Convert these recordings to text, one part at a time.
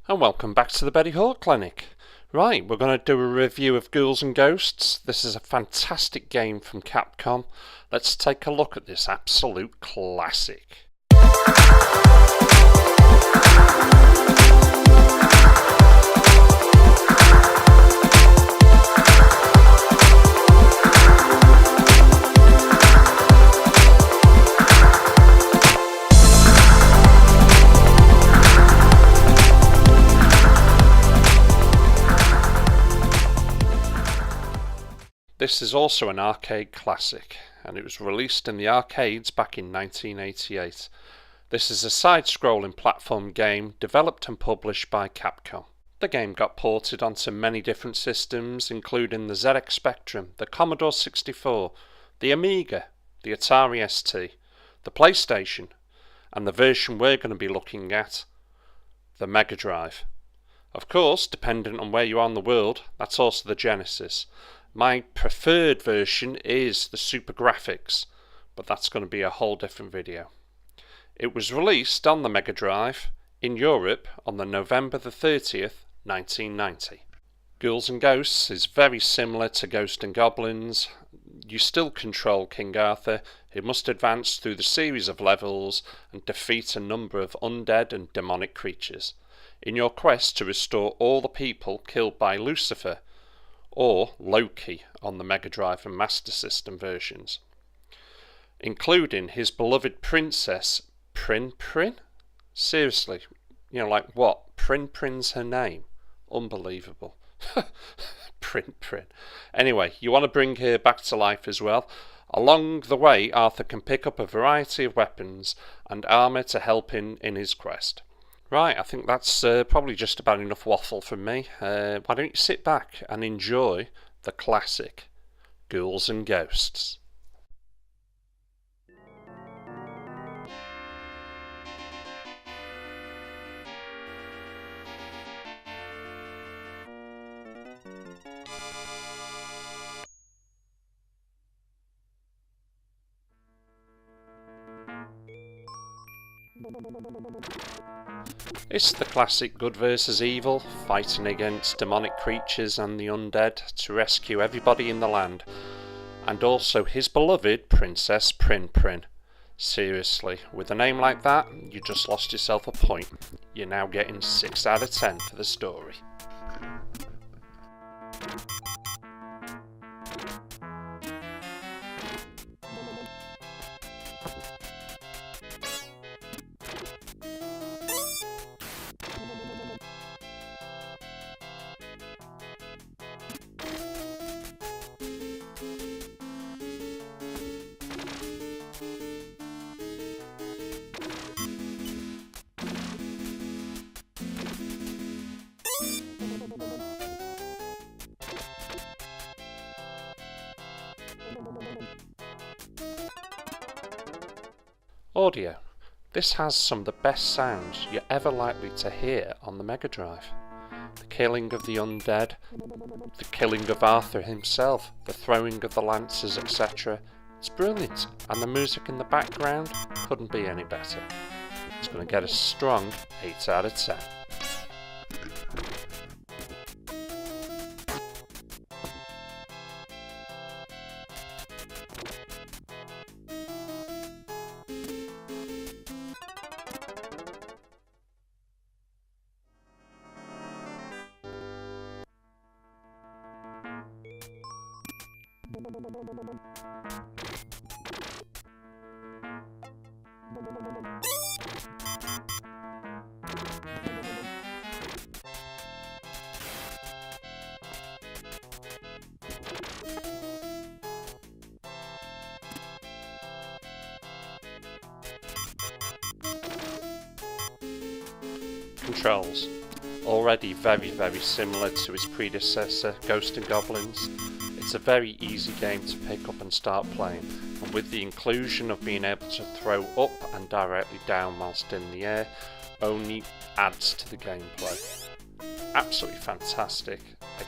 And welcome back to the Betty Hawk Clinic. Right, we're going to do a review of Ghouls 'N Ghosts. This is a fantastic game from Capcom. Let's take a look at this absolute classic. This is also an arcade classic, and it was released in the arcades back in 1988. This is a side-scrolling platform game developed and published by Capcom. The game got ported onto many different systems, including the ZX Spectrum, the Commodore 64, the Amiga, the Atari ST, the PlayStation, and the version we're going to be looking at, the Megadrive. Of course, dependent on where you are in the world, that's also the Genesis. My preferred version is the Super Graphics, but that's going to be a whole different video. It was released on the Megadrive in Europe on the November the 30th, 1990. Ghouls 'N Ghosts is very similar to Ghosts 'N Goblins. You still control King Arthur, who must advance through the series of levels and defeat a number of undead and demonic creatures in your quest to restore all the people killed by Lucifer, or Loki on the Mega Drive and Master System versions, including his beloved princess, Prin? Seriously, like what? Prin's her name? Unbelievable. Prin. Anyway, you want to bring her back to life as well. Along the way, Arthur can pick up a variety of weapons and armour to help him in his quest. Right, I think that's probably just about enough waffle from me. Why don't you sit back and enjoy the classic Ghouls 'N Ghosts. It's the classic good versus evil, fighting against demonic creatures and the undead to rescue everybody in the land, and also his beloved Princess Prin. Seriously, with a name like that, you just lost yourself a point. You're now getting 6 out of 10 for the story. Audio. This has some of the best sounds you're ever likely to hear on the Mega Drive. The killing of the undead, the killing of Arthur himself, the throwing of the lances, etc. It's brilliant, and the music in the background couldn't be any better. It's going to get a strong 8 out of 10. Controls. Already very similar to his predecessor, Ghosts 'N Goblins. It's a very easy game to pick up and start playing, and with the inclusion of being able to throw up and directly down whilst in the air, only adds to the gameplay. Absolutely fantastic.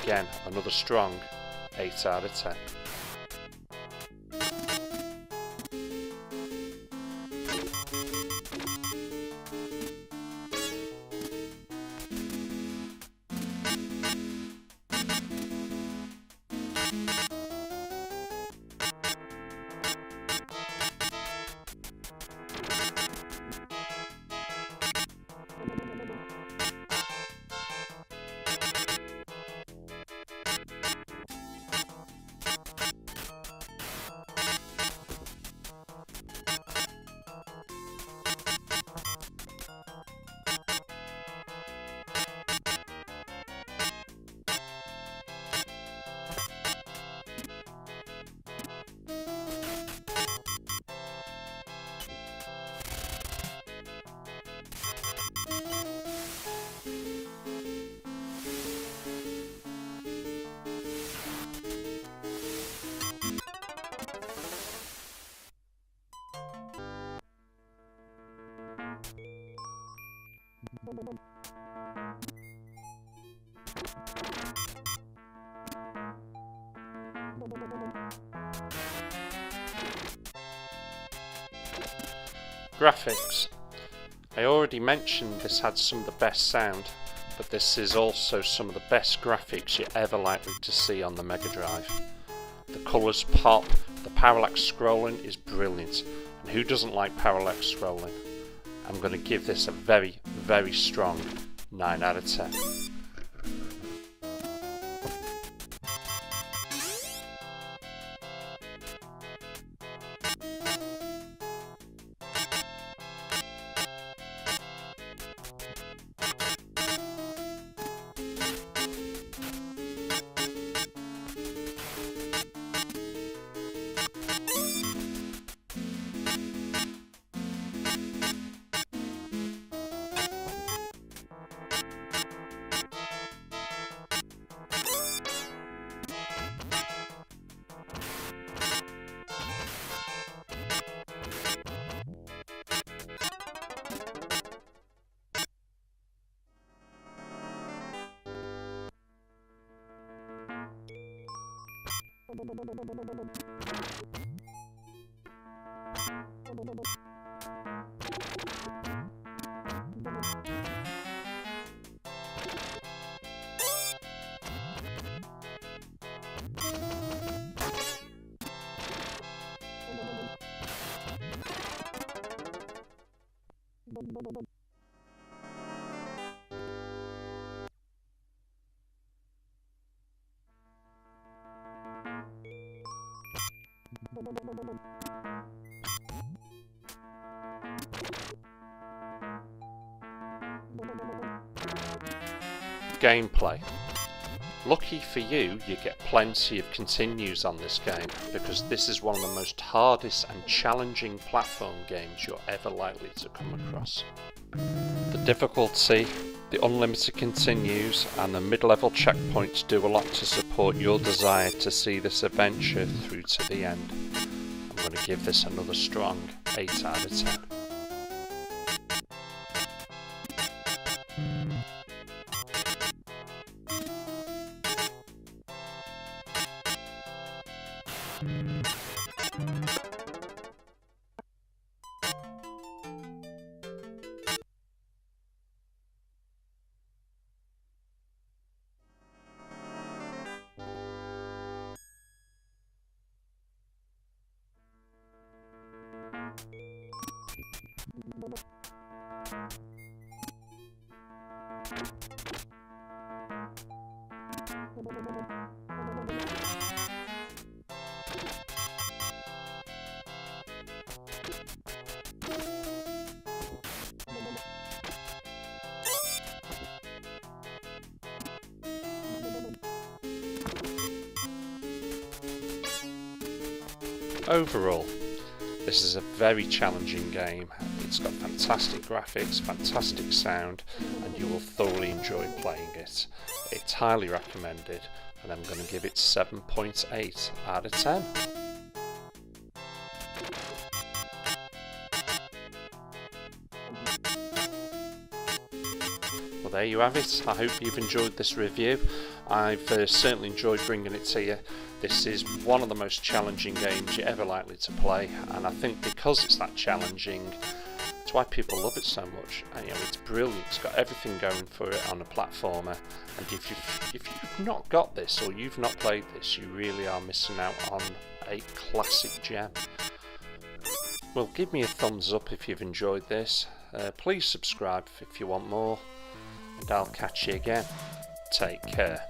Again, another strong 8 out of 10. Graphics. I already mentioned this had some of the best sound, but this is also some of the best graphics you're ever likely to see on the Megadrive. The colours pop, the parallax scrolling is brilliant, and who doesn't like parallax scrolling? I'm going to give this a very, very strong 9 out of 10. Gameplay. Lucky for you, you get plenty of continues on this game, because this is one of the most hardest and challenging platform games you're ever likely to come across. The difficulty, the unlimited continues, and the mid-level checkpoints do a lot to support your desire to see this adventure through to the end. I'm going to give this another strong 8 out of 10. Overall, this is a very challenging game. It's got fantastic graphics, fantastic sound, and you will thoroughly enjoy playing it. It's highly recommended, and I'm going to give it 7.8 out of 10. Well, there you have it. I hope you've enjoyed this review. I've certainly enjoyed bringing it to you. This is one of the most challenging games you're ever likely to play, and I think because it's that challenging, that's why people love it so much. And, it's brilliant. It's got everything going for it on a platformer, and if you've not got this or you've not played this, you really are missing out on a classic gem. Well, give me a thumbs up if you've enjoyed this. Please subscribe if you want more, and I'll catch you again. Take care.